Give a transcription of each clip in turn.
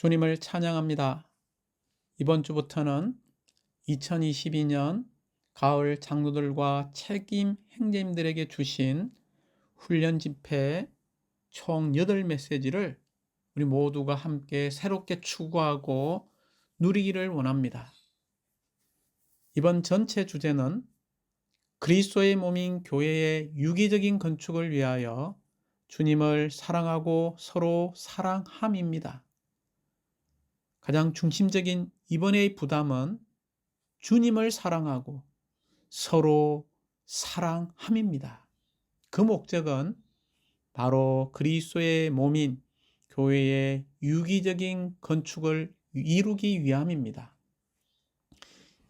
주님을 찬양합니다. 이번 주부터는 2022년 가을 장로들과 책임 행제님들에게 주신 훈련 집회 총 8메시지를 우리 모두가 함께 새롭게 추구하고 누리기를 원합니다. 이번 전체 주제는 그리스도의 몸인 교회의 유기적인 건축을 위하여 주님을 사랑하고 서로 사랑함입니다. 가장 중심적인 이번의 부담은 주님을 사랑하고 서로 사랑함입니다. 그 목적은 바로 그리스도의 몸인 교회의 유기적인 건축을 이루기 위함입니다.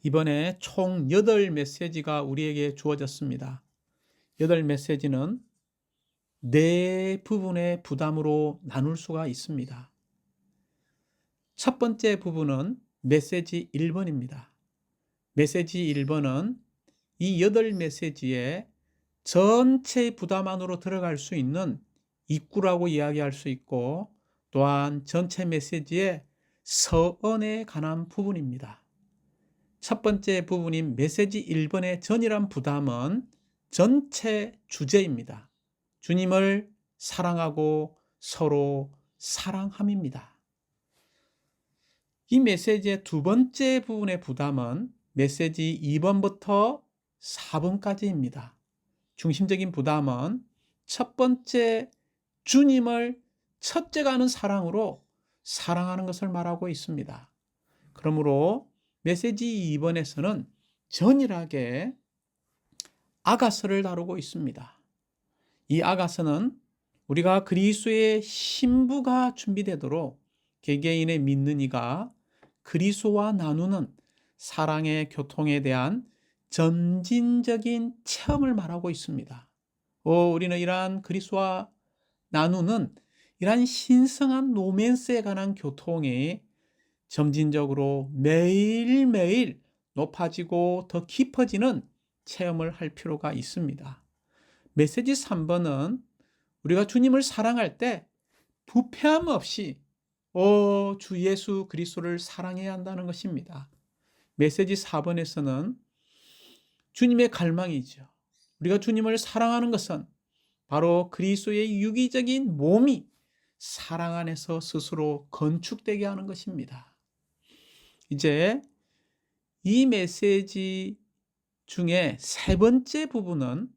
이번에 총 8메시지가 우리에게 주어졌습니다. 8메시지는 4부분의 부담으로 나눌 수가 있습니다. 첫 번째 부분은 메시지 1번입니다. 메시지 1번은 이 8메시지의 전체 부담 안으로 들어갈 수 있는 입구라고 이야기할 수 있고, 또한 전체 메시지의 서언에 관한 부분입니다. 첫 번째 부분인 메시지 1번의 전이란 부담은 전체 주제입니다. 주님을 사랑하고 서로 사랑함입니다. 이 메시지의 두 번째 부분의 부담은 메시지 2번부터 4번까지입니다. 중심적인 부담은 첫 번째 주님을 첫째가 하는 사랑으로 사랑하는 것을 말하고 있습니다. 그러므로 메시지 2번에서는 전일하게 아가서를 다루고 있습니다. 이 아가서는 우리가 그리스도의 신부가 준비되도록 개개인의 믿는 이가 그리스도와 나누는 사랑의 교통에 대한 점진적인 체험을 말하고 있습니다. 우리는 이러한 그리스도와 나누는 이러한 신성한 로맨스에 관한 교통이 점진적으로 매일매일 높아지고 더 깊어지는 체험을 할 필요가 있습니다. 메시지 3번은 우리가 주님을 사랑할 때 부패함 없이 주 예수 그리스도를 사랑해야 한다는 것입니다. 메시지 4번에서는 주님의 갈망이죠. 우리가 주님을 사랑하는 것은 바로 그리스도의 유기적인 몸이 사랑 안에서 스스로 건축되게 하는 것입니다. 이제 이 메시지 중에 세 번째 부분은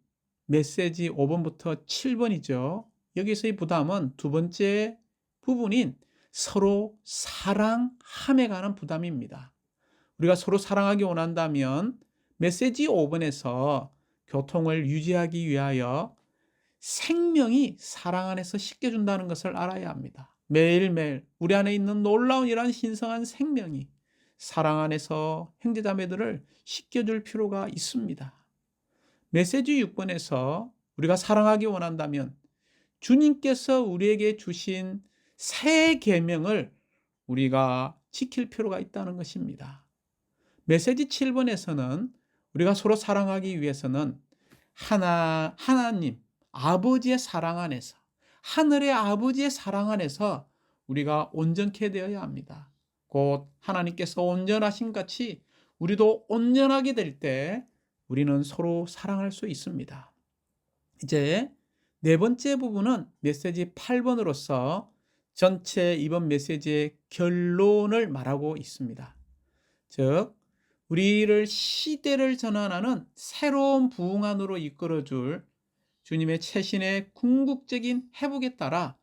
메시지 5번부터 7번이죠. 여기서의 부담은 두 번째 부분인 서로 사랑함에 관한 부담입니다. 우리가 서로 사랑하기 원한다면 메시지 5번에서 교통을 유지하기 위하여 생명이 사랑 안에서 씻겨준다는 것을 알아야 합니다. 매일매일 우리 안에 있는 놀라운 이러한 신성한 생명이 사랑 안에서 형제자매들을 씻겨줄 필요가 있습니다. 메시지 6번에서 우리가 사랑하기 원한다면 주님께서 우리에게 주신 새 계명을 우리가 지킬 필요가 있다는 것입니다. 메시지 7번에서는 우리가 서로 사랑하기 위해서는 하나님 아버지의 사랑 안에서, 하늘의 아버지의 사랑 안에서 우리가 온전케 되어야 합니다. 곧 하나님께서 온전하신 같이 우리도 온전하게 될 때 우리는 서로 사랑할 수 있습니다. 이제 네 번째 부분은 메시지 8번으로서 전체 이번 메시지의 결론을 말하고 있습니다. 즉, 우리를 시대를 전환하는 새로운 부흥 안으로 이끌어줄 주님의 최신의 궁극적인 회복에 따라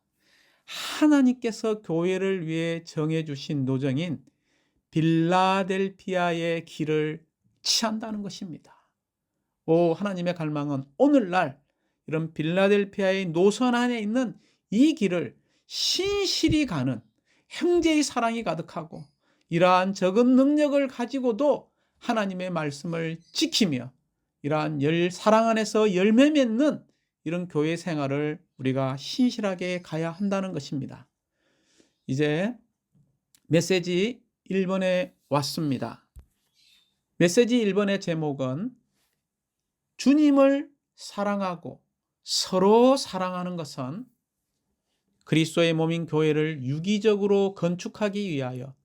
하나님께서 교회를 위해 정해주신 노정인 빌라델피아의 길을 취한다는 것입니다. 하나님의 갈망은 오늘날 이런 빌라델피아의 노선 안에 있는 이 길을 신실히 가는 형제의 사랑이 가득하고 이러한 적은 능력을 가지고도 하나님의 말씀을 지키며 이러한 사랑 안에서 열매 맺는 이런 교회 생활을 우리가 신실하게 가야 한다는 것입니다. 이제 메시지 1번에 왔습니다. 메시지 1번의 제목은 주님을 사랑하고 서로 사랑하는 것은 그리스도의 몸인 교회를 유기적으로 건축하기 위하여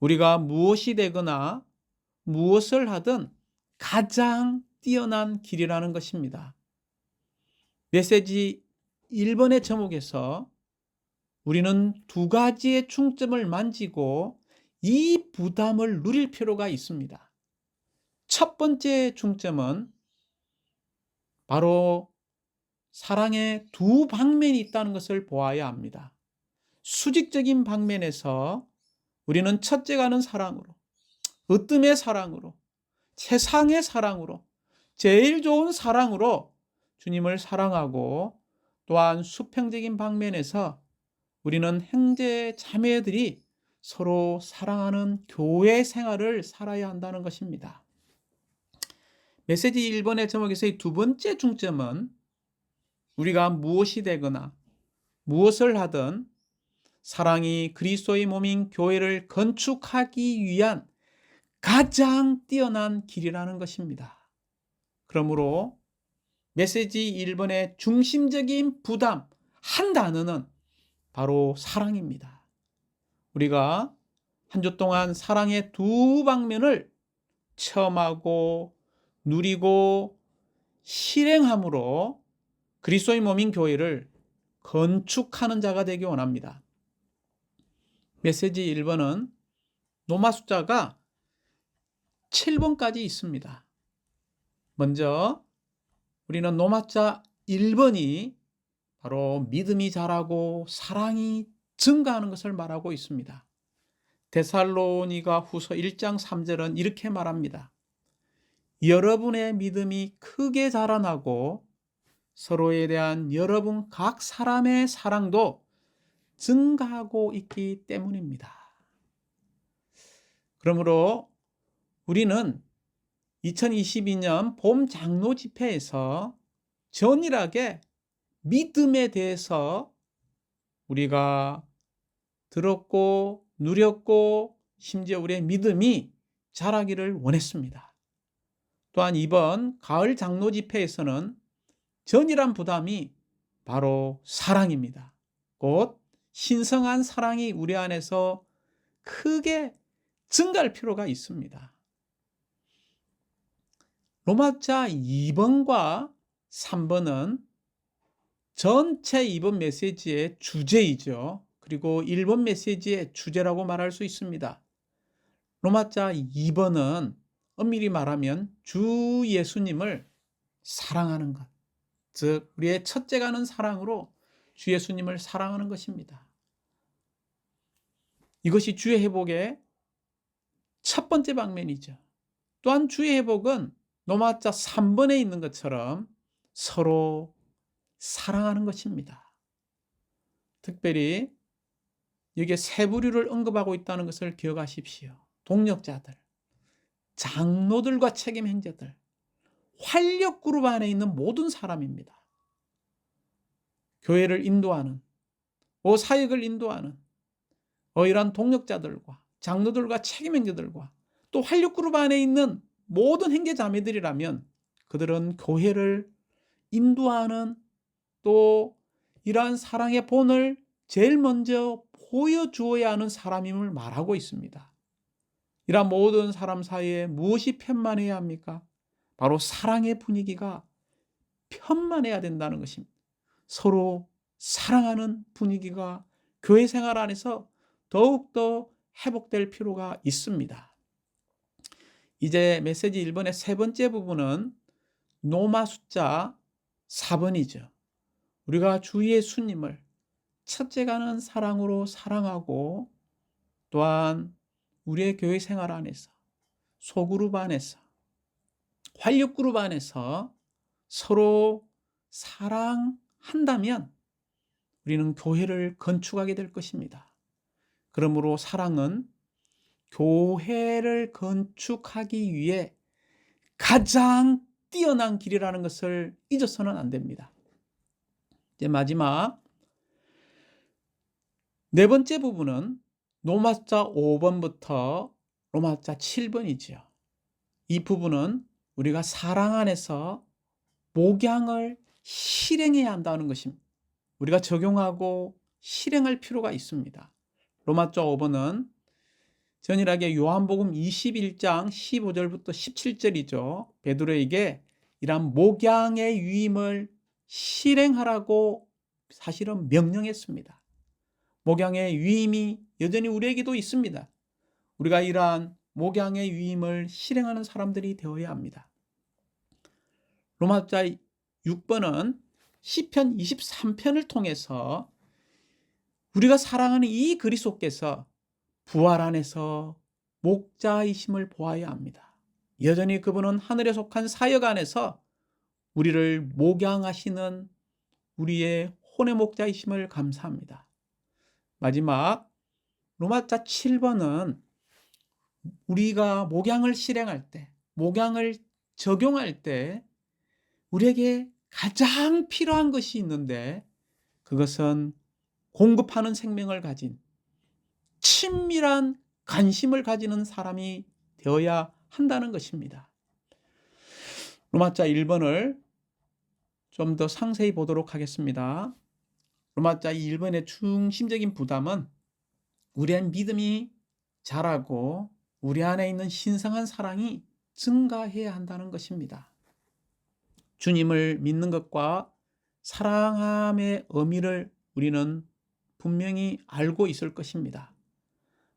우리가 무엇이 되거나 무엇을 하든 가장 뛰어난 길이라는 것입니다. 메시지 1번의 제목에서 우리는 두 가지의 중점을 만지고 이 부담을 누릴 필요가 있습니다. 첫 번째 중점은 바로 사랑의 두 방면이 있다는 것을 보아야 합니다. 수직적인 방면에서 우리는 첫째가는 사랑으로, 으뜸의 사랑으로, 세상의 사랑으로, 제일 좋은 사랑으로 주님을 사랑하고, 또한 수평적인 방면에서 우리는 형제 자매들이 서로 사랑하는 교회 생활을 살아야 한다는 것입니다. 메시지 1번의 제목에서의 두 번째 중점은 우리가 무엇이 되거나 무엇을 하든 사랑이 그리스도의 몸인 교회를 건축하기 위한 가장 뛰어난 길이라는 것입니다. 그러므로 메시지 1번의 중심적인 부담 한 단어는 바로 사랑입니다. 우리가 한 주 동안 사랑의 두 방면을 체험하고 누리고 실행함으로 그리스도의 몸인 교회를 건축하는 자가 되기 원합니다. 메시지 1번은 로마 숫자가 7번까지 있습니다. 먼저 우리는 로마자 1번이 바로 믿음이 자라고 사랑이 증가하는 것을 말하고 있습니다. 데살로니가 후서 1장 3절은 이렇게 말합니다. 여러분의 믿음이 크게 자라나고 서로에 대한 여러분 각 사람의 사랑도 증가하고 있기 때문입니다. 그러므로 우리는 2022년 봄 장로 집회에서 전일하게 믿음에 대해서 우리가 들었고 누렸고 심지어 우리의 믿음이 자라기를 원했습니다. 또한 이번 가을 장로 집회에서는 전일한 부담이 바로 사랑입니다. 곧 신성한 사랑이 우리 안에서 크게 증가할 필요가 있습니다. 로마자 2번과 3번은 전체 2번 메시지의 주제이죠. 그리고 1번 메시지의 주제라고 말할 수 있습니다. 로마자 2번은 엄밀히 말하면 주 예수님을 사랑하는 것, 즉 우리의 첫째가는 사랑으로 주 예수님을 사랑하는 것입니다. 이것이 주의 회복의 첫 번째 방면이죠. 또한 주의 회복은 로마자 3번에 있는 것처럼 서로 사랑하는 것입니다. 특별히 여기에 세 부류를 언급하고 있다는 것을 기억하십시오. 동력자들, 장로들과 책임 행자들, 활력 그룹 안에 있는 모든 사람입니다. 교회를 인도하는, 사역을 인도하는 이러한 동력자들과 장로들과 책임 행자들과 또 활력 그룹 안에 있는 모든 형제 자매들이라면 그들은 교회를 인도하는 또 이러한 사랑의 본을 제일 먼저 보여주어야 하는 사람임을 말하고 있습니다. 이러한 모든 사람 사이에 무엇이 편만해야 합니까? 바로 사랑의 분위기가 편만해야 된다는 것입니다. 서로 사랑하는 분위기가 교회 생활 안에서 더욱더 회복될 필요가 있습니다. 이제 메시지 1번의 세 번째 부분은 로마 숫자 4번이죠. 우리가 주 예수님을 첫째가는 사랑으로 사랑하고 또한 우리의 교회 생활 안에서 소그룹 안에서 활력그룹 안에서 서로 사랑한다면 우리는 교회를 건축하게 될 것입니다. 그러므로 사랑은 교회를 건축하기 위해 가장 뛰어난 길이라는 것을 잊어서는 안 됩니다. 이제 마지막 네 번째 부분은 로마자 5번부터 로마자 7번이지요. 이 부분은 우리가 사랑 안에서 목양을 실행해야 한다는 것입니다. 우리가 적용하고 실행할 필요가 있습니다. 로마자 5번은 전일하게 요한복음 21장 15절부터 17절이죠. 베드로에게 이러한 목양의 유임을 실행하라고 사실은 명령했습니다. 목양의 유임이 여전히 우리에게도 있습니다. 우리가 이러한 목양의 유임을 실행하는 사람들이 되어야 합니다. 로마자 6번은 시편 23편을 통해서 우리가 사랑하는 이 그리스도께서 부활 안에서 목자이심을 보아야 합니다. 여전히 그분은 하늘에 속한 사역 안에서 우리를 목양하시는 우리의 혼의 목자이심을 감사합니다. 마지막 로마자 7번은 우리가 목양을 실행할 때, 목양을 적용할 때 우리에게 가장 필요한 것이 있는데 그것은 공급하는 생명을 가진 친밀한 관심을 가지는 사람이 되어야 한다는 것입니다. 로마자 1번을 좀 더 상세히 보도록 하겠습니다. 로마자 1번의 중심적인 부담은 우리의 믿음이 자라고 우리 안에 있는 신성한 사랑이 증가해야 한다는 것입니다. 주님을 믿는 것과 사랑함의 의미를 우리는 분명히 알고 있을 것입니다.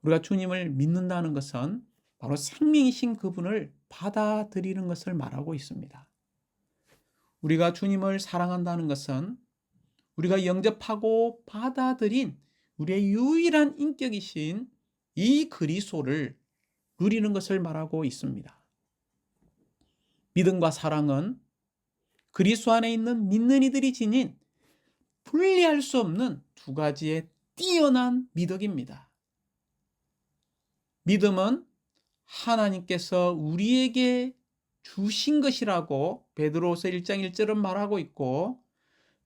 우리가 주님을 믿는다는 것은 바로 생명이신 그분을 받아들이는 것을 말하고 있습니다. 우리가 주님을 사랑한다는 것은 우리가 영접하고 받아들인 우리의 유일한 인격이신 이 그리스도를 누리는 것을 말하고 있습니다. 믿음과 사랑은 그리스도 안에 있는 믿는 이들이 지닌 분리할 수 없는 두 가지의 뛰어난 미덕입니다. 믿음은 하나님께서 우리에게 주신 것이라고 베드로서 1장 1절은 말하고 있고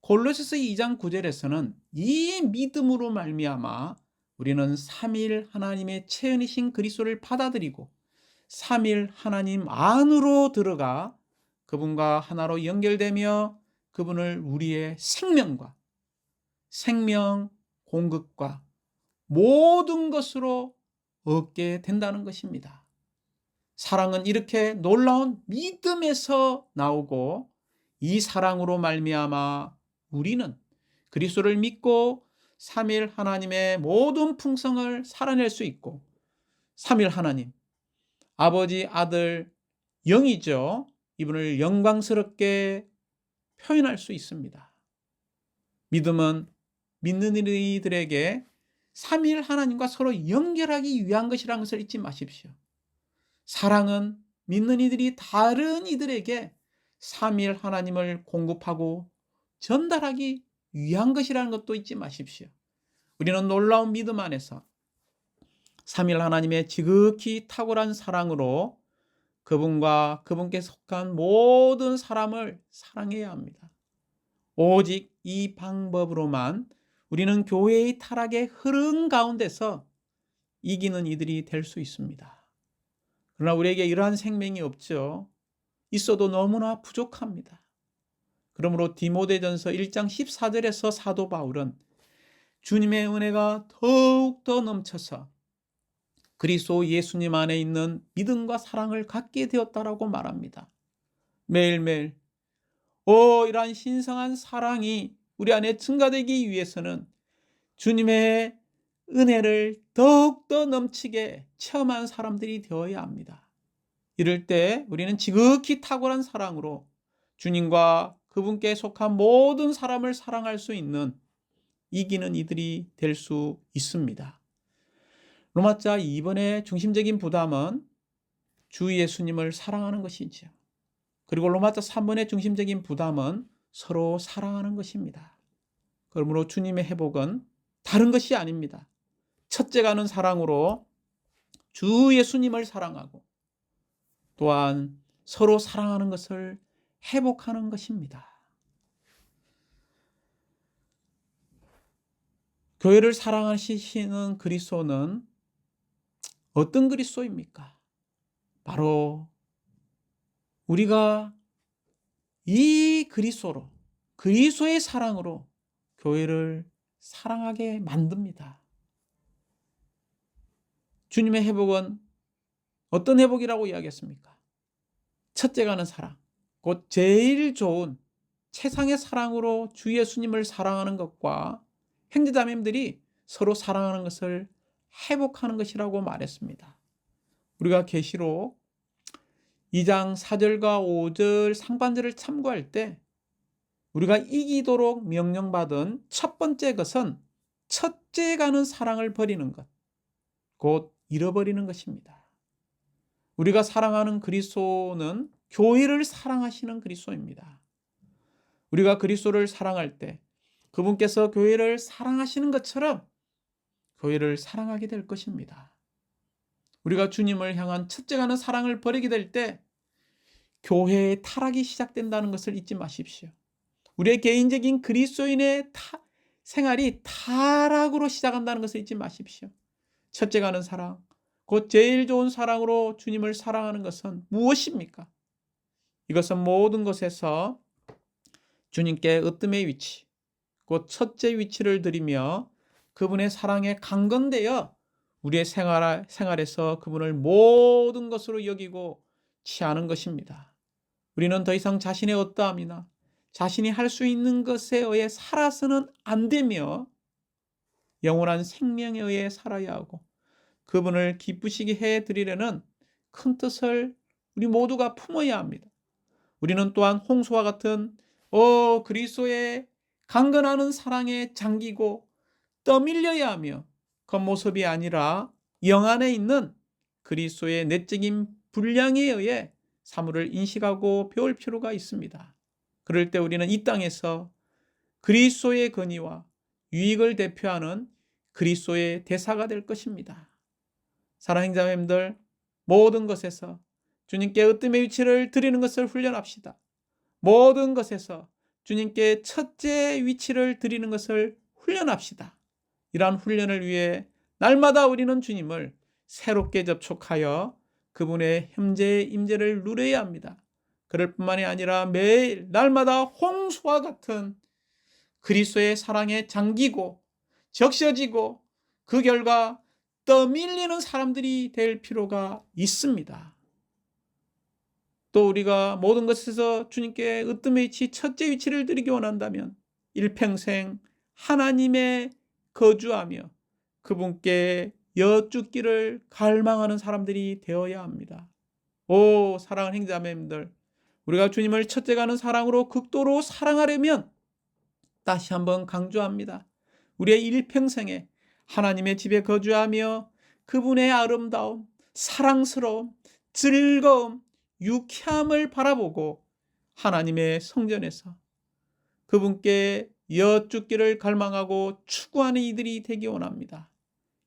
골로새서 2장 9절에서는 이 믿음으로 말미암아 우리는 삼위일 하나님의 체현이신 그리스도를 받아들이고 삼위일 하나님 안으로 들어가 그분과 하나로 연결되며 그분을 우리의 생명과 생명 공급과 모든 것으로 얻게 된다는 것입니다. 사랑은 이렇게 놀라운 믿음에서 나오고 이 사랑으로 말미암아 우리는 그리스도를 믿고 삼위일 하나님의 모든 풍성을 살아낼 수 있고 삼위일 하나님 아버지 아들 영이죠. 이분을 영광스럽게 표현할 수 있습니다. 믿음은 믿는 이들에게 삼위일 하나님과 서로 연결하기 위한 것이라는 것을 잊지 마십시오. 사랑은 믿는 이들이 다른 이들에게 삼위일 하나님을 공급하고 전달하기 위한 것이라는 것도 잊지 마십시오. 우리는 놀라운 믿음 안에서 삼위일 하나님의 지극히 탁월한 사랑으로 그분과 그분께 속한 모든 사람을 사랑해야 합니다. 오직 이 방법으로만 우리는 교회의 타락의 흐름 가운데서 이기는 이들이 될 수 있습니다. 그러나 우리에게 이러한 생명이 없죠. 있어도 너무나 부족합니다. 그러므로 디모데전서 1장 14절에서 사도 바울은 주님의 은혜가 더욱더 넘쳐서 그리스도 예수님 안에 있는 믿음과 사랑을 갖게 되었다라고 말합니다. 매일매일 이러한 신성한 사랑이 우리 안에 증가되기 위해서는 주님의 은혜를 더욱더 넘치게 체험한 사람들이 되어야 합니다. 이럴 때 우리는 지극히 탁월한 사랑으로 주님과 그분께 속한 모든 사람을 사랑할 수 있는 이기는 이들이 될 수 있습니다. 로마자 2번의 중심적인 부담은 주 예수님을 사랑하는 것이죠. 그리고 로마자 3번의 중심적인 부담은 서로 사랑하는 것입니다. 그러므로 주님의 회복은 다른 것이 아닙니다. 첫째가는 사랑으로 주 예수님을 사랑하고 또한 서로 사랑하는 것을 회복하는 것입니다. 교회를 사랑하시는 그리스도는 어떤 그리스도입니까? 바로 우리가 이 그리스도로 그리스도의 사랑으로 교회를 사랑하게 만듭니다. 주님의 회복은 어떤 회복이라고 이야기했습니까? 첫째가는 사랑, 곧 제일 좋은 최상의 사랑으로 주 예수님을 사랑하는 것과 형제자매들이 서로 사랑하는 것을 회복하는 것이라고 말했습니다. 우리가 계시록 2장 4절과 5절 상반절을 참고할 때 우리가 이기도록 명령받은 첫 번째 것은 첫째가는 사랑을 버리는 것, 곧 잃어버리는 것입니다. 우리가 사랑하는 그리스도는 교회를 사랑하시는 그리스도입니다. 우리가 그리스도를 사랑할 때 그분께서 교회를 사랑하시는 것처럼 교회를 사랑하게 될 것입니다. 우리가 주님을 향한 첫째가는 사랑을 버리게 될 때 교회의 타락이 시작된다는 것을 잊지 마십시오. 우리의 개인적인 그리스도인의 생활이 타락으로 시작한다는 것을 잊지 마십시오. 첫째가는 사랑, 곧 제일 좋은 사랑으로 주님을 사랑하는 것은 무엇입니까? 이것은 모든 것에서 주님께 으뜸의 위치, 곧 첫째 위치를 드리며 그분의 사랑에 강건되어 우리의 생활에서 그분을 모든 것으로 여기고 취하는 것입니다. 우리는 더 이상 자신의 어떠함이나 자신이 할 수 있는 것에 의해 살아서는 안 되며 영원한 생명에 의해 살아야 하고 그분을 기쁘시게 해드리려는 큰 뜻을 우리 모두가 품어야 합니다. 우리는 또한 홍수와 같은 그리스도의 강건하는 사랑에 잠기고 떠밀려야 하며 겉모습이 아니라 영 안에 있는 그리스도의 내적인 분량에 의해 사물을 인식하고 배울 필요가 있습니다. 그럴 때 우리는 이 땅에서 그리스도의 권위와 유익을 대표하는 그리스도의 대사가 될 것입니다. 사랑하는 자매님들, 모든 것에서 주님께 으뜸의 위치를 드리는 것을 훈련합시다. 모든 것에서 주님께 첫째 위치를 드리는 것을 훈련합시다. 이러한 훈련을 위해 날마다 우리는 주님을 새롭게 접촉하여 그분의 현재의 임재를 누려야 합니다. 그럴 뿐만이 아니라 매일 날마다 홍수와 같은 그리스도의 사랑에 잠기고 적셔지고 그 결과 떠밀리는 사람들이 될 필요가 있습니다. 또 우리가 모든 것에서 주님께 으뜸의 위치, 첫째 위치를 드리기 원한다면 일평생 하나님의 거주하며 그분께 여쭙기를 갈망하는 사람들이 되어야 합니다. 사랑하는 형제자매님들, 우리가 주님을 첫째가는 사랑으로 극도로 사랑하려면 다시 한번 강조합니다. 우리의 일평생에 하나님의 집에 거주하며 그분의 아름다움, 사랑스러움, 즐거움, 유쾌함을 바라보고 하나님의 성전에서 그분께 여쭙기를 갈망하고 추구하는 이들이 되기 원합니다.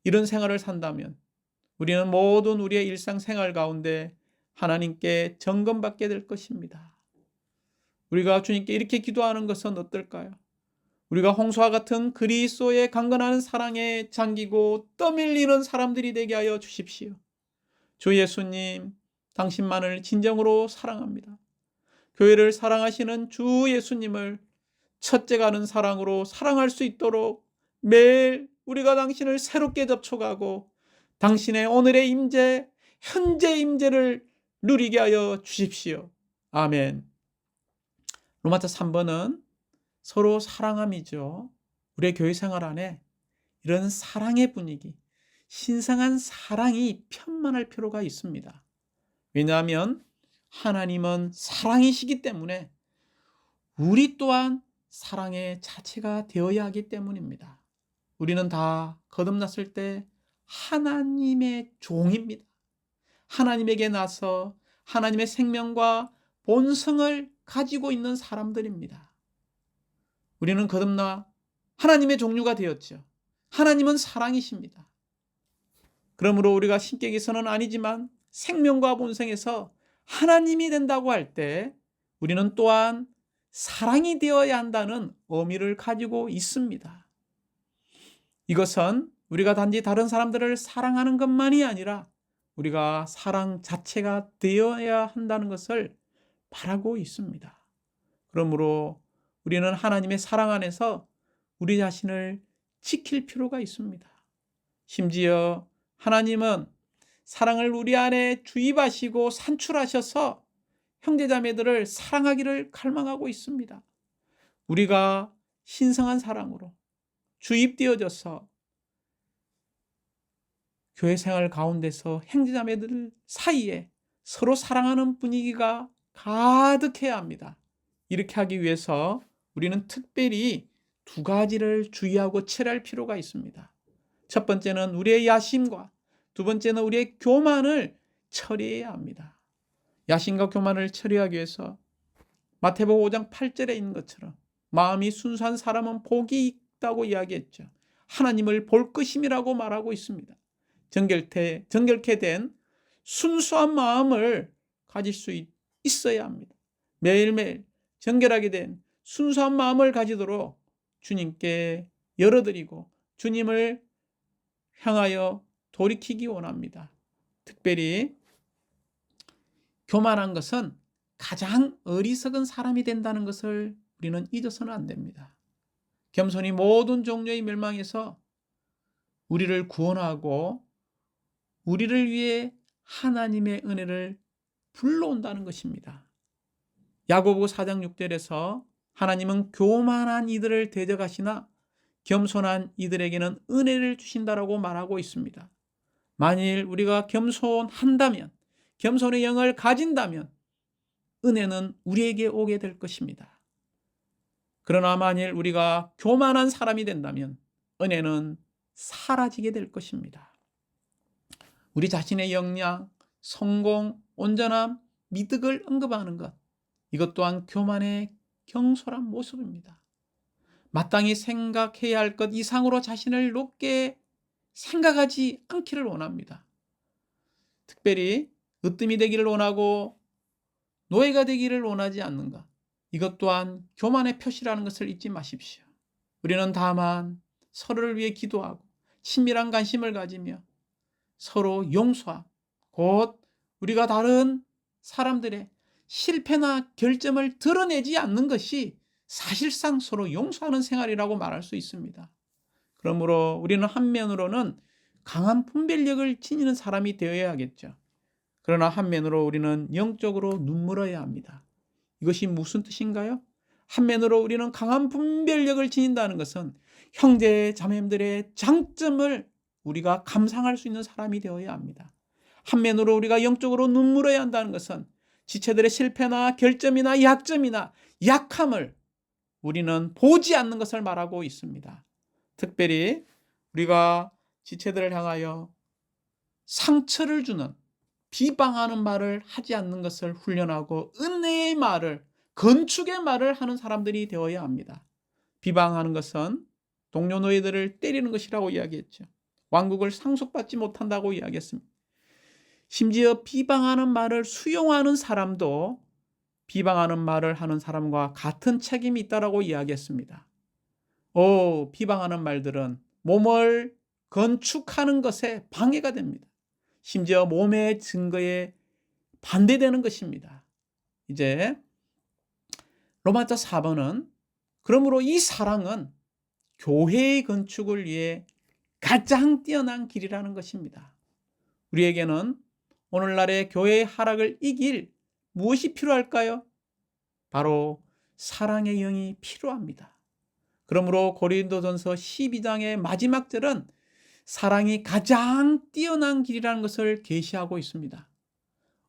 이런 생활을 산다면 우리는 모든 우리의 일상생활 가운데 하나님께 점검받게 될 것입니다. 우리가 주님께 이렇게 기도하는 것은 어떨까요? 우리가 홍수와 같은 그리스도의 강건한 사랑에 잠기고 떠밀리는 사람들이 되게 하여 주십시오. 주 예수님, 당신만을 진정으로 사랑합니다. 교회를 사랑하시는 주 예수님을 첫째가는 사랑으로 사랑할 수 있도록 매일 우리가 당신을 새롭게 접촉하고 당신의 오늘의 임재, 현재 임재를 누리게 하여 주십시오. 아멘. 로마서 3번은 서로 사랑함이죠. 우리의 교회 생활 안에 이런 사랑의 분위기, 신성한 사랑이 편만할 필요가 있습니다. 왜냐하면 하나님은 사랑이시기 때문에 우리 또한 사랑의 자체가 되어야 하기 때문입니다. 우리는 다 거듭났을 때 하나님의 종입니다. 하나님에게 나서 하나님의 생명과 본성을 가지고 있는 사람들입니다. 우리는 거듭나 하나님의 종류가 되었죠. 하나님은 사랑이십니다. 그러므로 우리가 신격에서는 아니지만 생명과 본성에서 하나님이 된다고 할 때 우리는 또한 사랑이 되어야 한다는 의미를 가지고 있습니다. 이것은 우리가 단지 다른 사람들을 사랑하는 것만이 아니라 우리가 사랑 자체가 되어야 한다는 것을 바라고 있습니다. 그러므로 우리는 하나님의 사랑 안에서 우리 자신을 지킬 필요가 있습니다. 심지어 하나님은 사랑을 우리 안에 주입하시고 산출하셔서 형제자매들을 사랑하기를 갈망하고 있습니다. 우리가 신성한 사랑으로 주입되어져서 교회 생활 가운데서 형제자매들 사이에 서로 사랑하는 분위기가 가득해야 합니다. 이렇게 하기 위해서 우리는 특별히 두 가지를 주의하고 처리할 필요가 있습니다. 첫 번째는 우리의 야심과 두 번째는 우리의 교만을 처리해야 합니다. 야심과 교만을 처리하기 위해서 마태복음 5장 8절에 있는 것처럼 마음이 순수한 사람은 복이 있다고 이야기했죠. 하나님을 볼 것임이라고 말하고 있습니다. 정결케 된 순수한 마음을 가질 수 있어야 합니다. 매일매일 정결하게 된 순수한 마음을 가지도록 주님께 열어드리고 주님을 향하여 돌이키기 원합니다. 특별히 교만한 것은 가장 어리석은 사람이 된다는 것을 우리는 잊어서는 안 됩니다. 겸손이 모든 종류의 멸망에서 우리를 구원하고 우리를 위해 하나님의 은혜를 불러온다는 것입니다. 야고보서 4장 6절에서 하나님은 교만한 이들을 대적하시나 겸손한 이들에게는 은혜를 주신다라고 말하고 있습니다. 만일 우리가 겸손한다면, 겸손의 영을 가진다면 은혜는 우리에게 오게 될 것입니다. 그러나 만일 우리가 교만한 사람이 된다면 은혜는 사라지게 될 것입니다. 우리 자신의 역량, 성공, 온전함, 미덕을 언급하는 것, 이것 또한 교만의 경솔한 모습입니다. 마땅히 생각해야 할 것 이상으로 자신을 높게 생각하지 않기를 원합니다. 특별히 으뜸이 되기를 원하고 노예가 되기를 원하지 않는 것, 이것 또한 교만의 표시라는 것을 잊지 마십시오. 우리는 다만 서로를 위해 기도하고 친밀한 관심을 가지며 서로 용서하고 곧 우리가 다른 사람들의 실패나 결점을 드러내지 않는 것이 사실상 서로 용서하는 생활이라고 말할 수 있습니다. 그러므로 우리는 한면으로는 강한 분별력을 지니는 사람이 되어야 하겠죠. 그러나 한면으로 우리는 영적으로 눈물어야 합니다. 이것이 무슨 뜻인가요? 한면으로 우리는 강한 분별력을 지닌다는 것은 형제 자매들의 장점을 우리가 감상할 수 있는 사람이 되어야 합니다. 한면으로 우리가 영적으로 눈물어야 한다는 것은 지체들의 실패나 결점이나 약점이나 약함을 우리는 보지 않는 것을 말하고 있습니다. 특별히 우리가 지체들을 향하여 상처를 주는 비방하는 말을 하지 않는 것을 훈련하고 은혜의 말을, 건축의 말을 하는 사람들이 되어야 합니다. 비방하는 것은 동료 노예들을 때리는 것이라고 이야기했죠. 왕국을 상속받지 못한다고 이야기했습니다. 심지어 비방하는 말을 수용하는 사람도 비방하는 말을 하는 사람과 같은 책임이 있다고 이야기했습니다. 비방하는 말들은 몸을 건축하는 것에 방해가 됩니다. 심지어 몸의 증거에 반대되는 것입니다. 이제 로마서 4번은 그러므로 이 사랑은 교회의 건축을 위해 가장 뛰어난 길이라는 것입니다. 우리에게는 오늘날의 교회의 하락을 이길 무엇이 필요할까요? 바로 사랑의 영이 필요합니다. 그러므로 고린도전서 12장의 마지막 절은 사랑이 가장 뛰어난 길이라는 것을 계시하고 있습니다.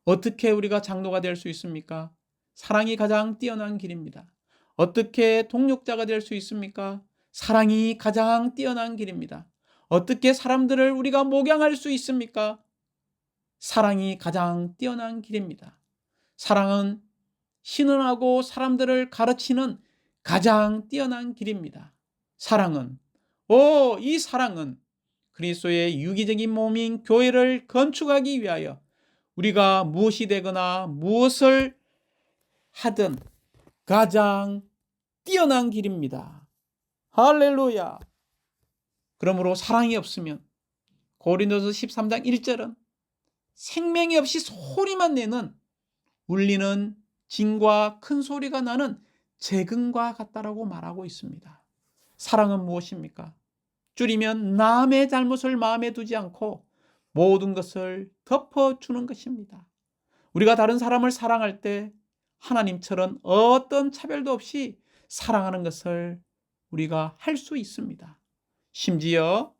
어떻게 우리가 장로가 될 수 있습니까? 사랑이 가장 뛰어난 길입니다. 어떻게 동력자가 될 수 있습니까? 사랑이 가장 뛰어난 길입니다. 어떻게 사람들을 우리가 목양할 수 있습니까? 사랑이 가장 뛰어난 길입니다. 사랑은 신원하고 사람들을 가르치는 가장 뛰어난 길입니다. 이 사랑은 그리스도의 유기적인 몸인 교회를 건축하기 위하여 우리가 무엇이 되거나 무엇을 하든 가장 뛰어난 길입니다. 할렐루야. 그러므로 사랑이 없으면 고린도서 13장 1절은 생명이 없이 소리만 내는 울리는 징과 큰 소리가 나는 재근과 같다라고 말하고 있습니다. 사랑은 무엇입니까? 줄이면 남의 잘못을 마음에 두지 않고 모든 것을 덮어주는 것입니다. 우리가 다른 사람을 사랑할 때 하나님처럼 어떤 차별도 없이 사랑하는 것을 우리가 할 수 있습니다. 심지어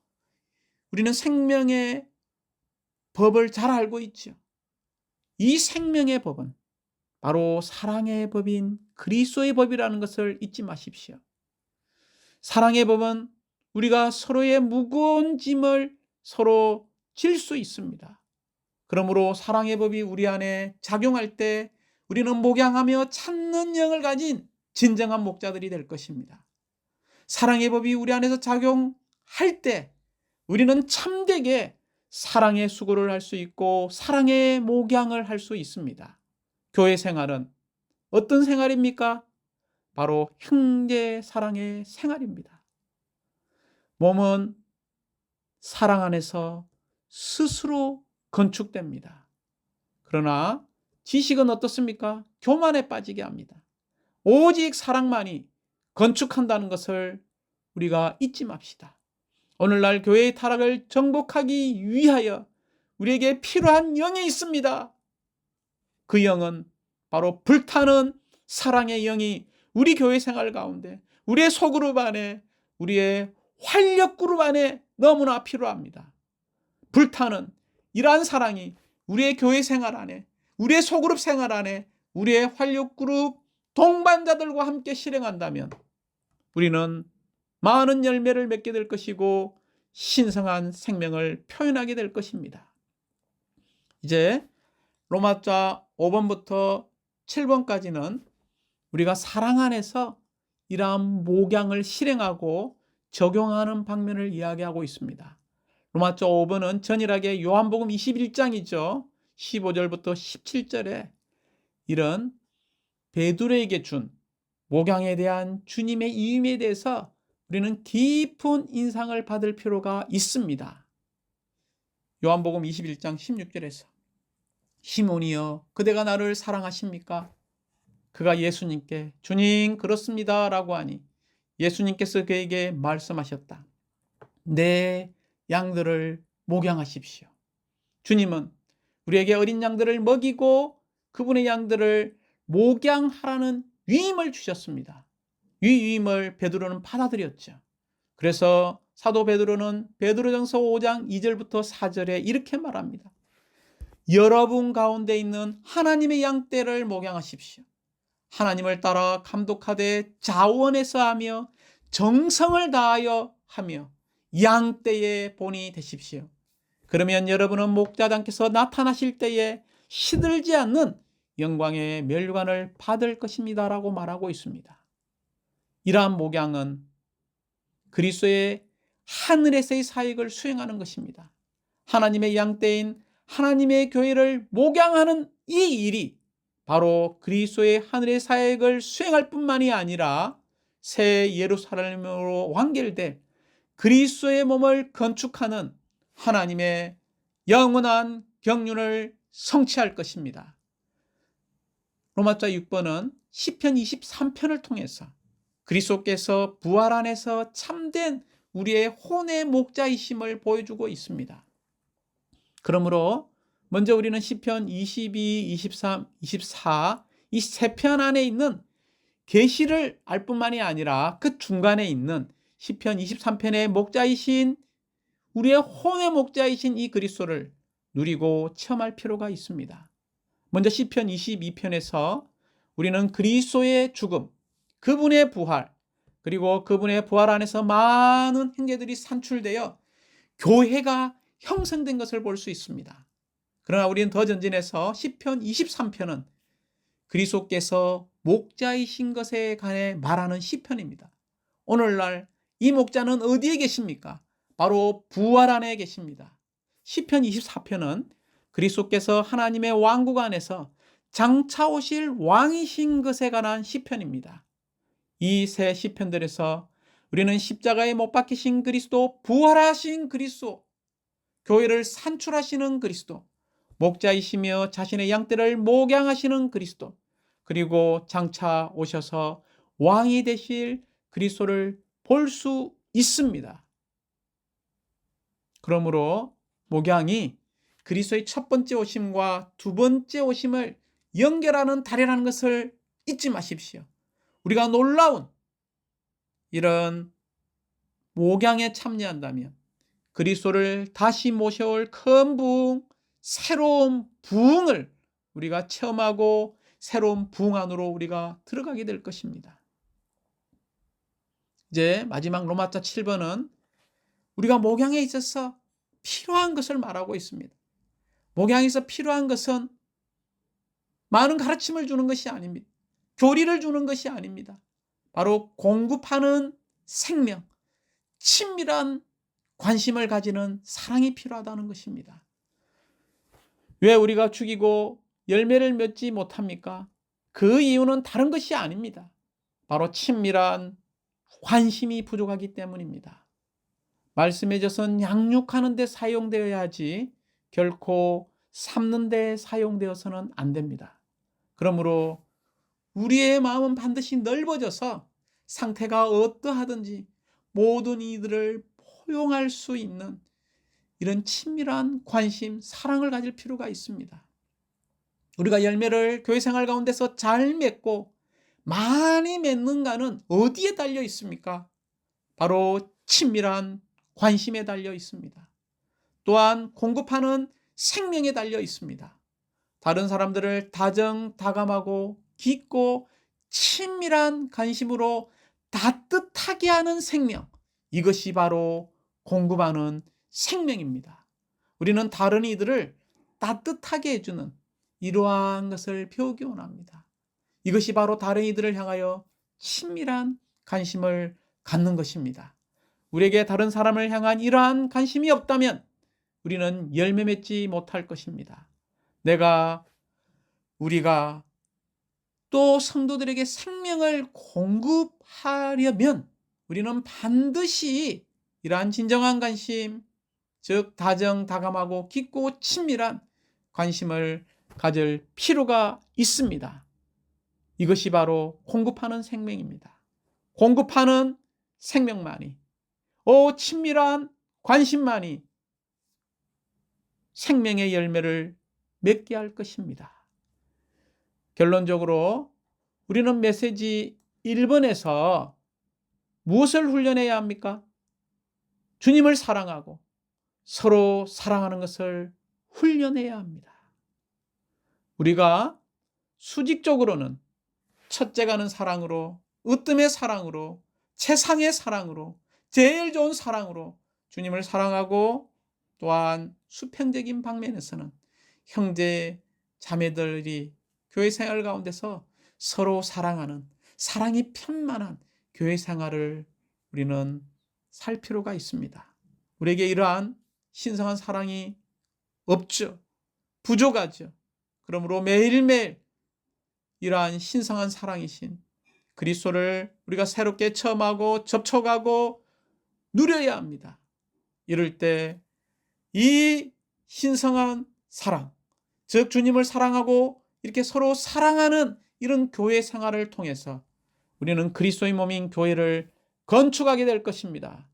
우리는 생명의 법을 잘 알고 있죠. 이 생명의 법은 바로 사랑의 법인 그리스도의 법이라는 것을 잊지 마십시오. 사랑의 법은 우리가 서로의 무거운 짐을 서로 질 수 있습니다. 그러므로 사랑의 법이 우리 안에 작용할 때 우리는 목양하며 찾는 영을 가진 진정한 목자들이 될 것입니다. 사랑의 법이 우리 안에서 작용할 때 우리는 참되게 사랑의 수고를 할 수 있고 사랑의 목양을 할 수 있습니다. 교회 생활은 어떤 생활입니까? 바로 형제 사랑의 생활입니다. 몸은 사랑 안에서 스스로 건축됩니다. 그러나 지식은 어떻습니까? 교만에 빠지게 합니다. 오직 사랑만이 건축한다는 것을 우리가 잊지 맙시다. 오늘날 교회의 타락을 정복하기 위하여 우리에게 필요한 영이 있습니다. 그 영은 바로 불타는 사랑의 영이 우리 교회 생활 가운데, 우리의 소그룹 안에, 우리의 활력 그룹 안에 너무나 필요합니다. 불타는 이러한 사랑이 우리의 교회 생활 안에, 우리의 소그룹 생활 안에, 우리의 활력 그룹 동반자들과 함께 실행한다면 우리는 많은 열매를 맺게 될 것이고 신성한 생명을 표현하게 될 것입니다. 이제 로마자 5번부터 7번까지는 우리가 사랑 안에서 이러한 목양을 실행하고 적용하는 방면을 이야기하고 있습니다. 로마자 5번은 전일하게 요한복음 21장이죠. 15절부터 17절에 이런 베드로에게 준 목양에 대한 주님의 이임에 대해서 우리는 깊은 인상을 받을 필요가 있습니다. 요한복음 21장 16절에서 시몬이여 그대가 나를 사랑하십니까? 그가 예수님께 주님 그렇습니다 라고 하니 예수님께서 그에게 말씀하셨다. 내 양들을 목양하십시오. 주님은 우리에게 어린 양들을 먹이고 그분의 양들을 목양하라는 위임을 주셨습니다. 이 위임을 베드로는 받아들였죠. 그래서 사도 베드로는 베드로전서 5장 2절부터 4절에 이렇게 말합니다. 여러분 가운데 있는 하나님의 양떼를 목양하십시오. 하나님을 따라 감독하되 자원해서 하며 정성을 다하여 하며 양떼의 본이 되십시오. 그러면 여러분은 목자장께서 나타나실 때에 시들지 않는 영광의 멸관을 받을 것입니다 라고 말하고 있습니다. 이러한 목양은 그리스도의 하늘에서의 사역을 수행하는 것입니다. 하나님의 양떼인 하나님의 교회를 목양하는 이 일이 바로 그리스도의 하늘의 사역을 수행할 뿐만이 아니라 새 예루살렘으로 완결될 그리스도의 몸을 건축하는 하나님의 영원한 경륜을 성취할 것입니다. 로마자 6번은 시편 23편을 통해서 그리스도께서 부활 안에서 참된 우리의 혼의 목자이심을 보여주고 있습니다. 그러므로 먼저 우리는 시편 22, 23, 24 이 세 편 안에 있는 계시를 알 뿐만이 아니라 그 중간에 있는 시편 23편의 목자이신 우리의 혼의 목자이신 이 그리스도를 누리고 체험할 필요가 있습니다. 먼저 시편 22편에서 우리는 그리스도의 죽음, 그분의 부활, 그리고 그분의 부활 안에서 많은 형제들이 산출되어 교회가 형성된 것을 볼 수 있습니다. 그러나 우리는 더 전진해서 시편 23편은 그리스도께서 목자이신 것에 관해 말하는 시편입니다. 오늘날 이 목자는 어디에 계십니까? 바로 부활 안에 계십니다. 시편 24편은 그리스도께서 하나님의 왕국 안에서 장차 오실 왕이신 것에 관한 시편입니다. 이 세 시편들에서 우리는 십자가에 못 박히신 그리스도, 부활하신 그리스도, 교회를 산출하시는 그리스도, 목자이시며 자신의 양떼를 목양하시는 그리스도, 그리고 장차 오셔서 왕이 되실 그리스도를 볼 수 있습니다. 그러므로 목양이 그리스도의 첫 번째 오심과 두 번째 오심을 연결하는 달이라는 것을 잊지 마십시오. 우리가 놀라운 이런 목양에 참여한다면 그리스도를 다시 모셔올 큰 부흥, 새로운 부흥을 우리가 체험하고 새로운 부흥 안으로 우리가 들어가게 될 것입니다. 이제 마지막 로마서 7번은 우리가 목양에 있어서 필요한 것을 말하고 있습니다. 목양에서 필요한 것은 많은 가르침을 주는 것이 아닙니다. 교리를 주는 것이 아닙니다. 바로 공급하는 생명, 친밀한 관심을 가지는 사랑이 필요하다는 것입니다. 왜 우리가 죽이고 열매를 맺지 못합니까? 그 이유는 다른 것이 아닙니다. 바로 친밀한 관심이 부족하기 때문입니다. 말씀의 젖은 양육하는 데 사용되어야 하지 결코 삶는 데 사용되어서는 안 됩니다. 그러므로 우리의 마음은 반드시 넓어져서 상태가 어떠하든지 모든 이들을 포용할 수 있는 이런 친밀한 관심, 사랑을 가질 필요가 있습니다. 우리가 열매를 교회 생활 가운데서 잘 맺고 많이 맺는가는 어디에 달려 있습니까? 바로 친밀한 관심에 달려 있습니다. 또한 공급하는 생명에 달려 있습니다. 다른 사람들을 다정다감하고 깊고 친밀한 관심으로 따뜻하게 하는 생명, 이것이 바로 공급하는 생명입니다. 우리는 다른 이들을 따뜻하게 해주는 이러한 것을 배우기 원합니다. 이것이 바로 다른 이들을 향하여 친밀한 관심을 갖는 것입니다. 우리에게 다른 사람을 향한 이러한 관심이 없다면 우리는 열매 맺지 못할 것입니다. 우리가 또 성도들에게 생명을 공급하려면 우리는 반드시 이러한 진정한 관심, 즉 다정다감하고 깊고 친밀한 관심을 가질 필요가 있습니다. 이것이 바로 공급하는 생명입니다. 공급하는 생명만이, 친밀한 관심만이 생명의 열매를 맺게 할 것입니다. 결론적으로 우리는 메시지 1번에서 무엇을 훈련해야 합니까? 주님을 사랑하고 서로 사랑하는 것을 훈련해야 합니다. 우리가 수직적으로는 첫째가는 사랑으로, 으뜸의 사랑으로, 최상의 사랑으로, 제일 좋은 사랑으로 주님을 사랑하고, 또한 수평적인 방면에서는 형제 자매들이 교회 생활 가운데서 서로 사랑하는, 사랑이 편만한 교회 생활을 우리는 살 필요가 있습니다. 우리에게 이러한 신성한 사랑이 없죠. 부족하죠. 그러므로 매일매일 이러한 신성한 사랑이신 그리스도를 우리가 새롭게 체험하고 접촉하고 누려야 합니다. 이럴 때 이 신성한 사랑, 즉 주님을 사랑하고 이렇게 서로 사랑하는 이런 교회 생활을 통해서 우리는 그리스도의 몸인 교회를 건축하게 될 것입니다.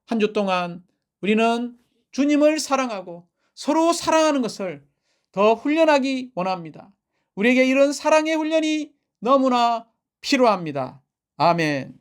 한 주 동안 우리는 주님을 사랑하고 서로 사랑하는 것을 더 훈련하기 원합니다. 우리에게 이런 사랑의 훈련이 너무나 필요합니다. 아멘.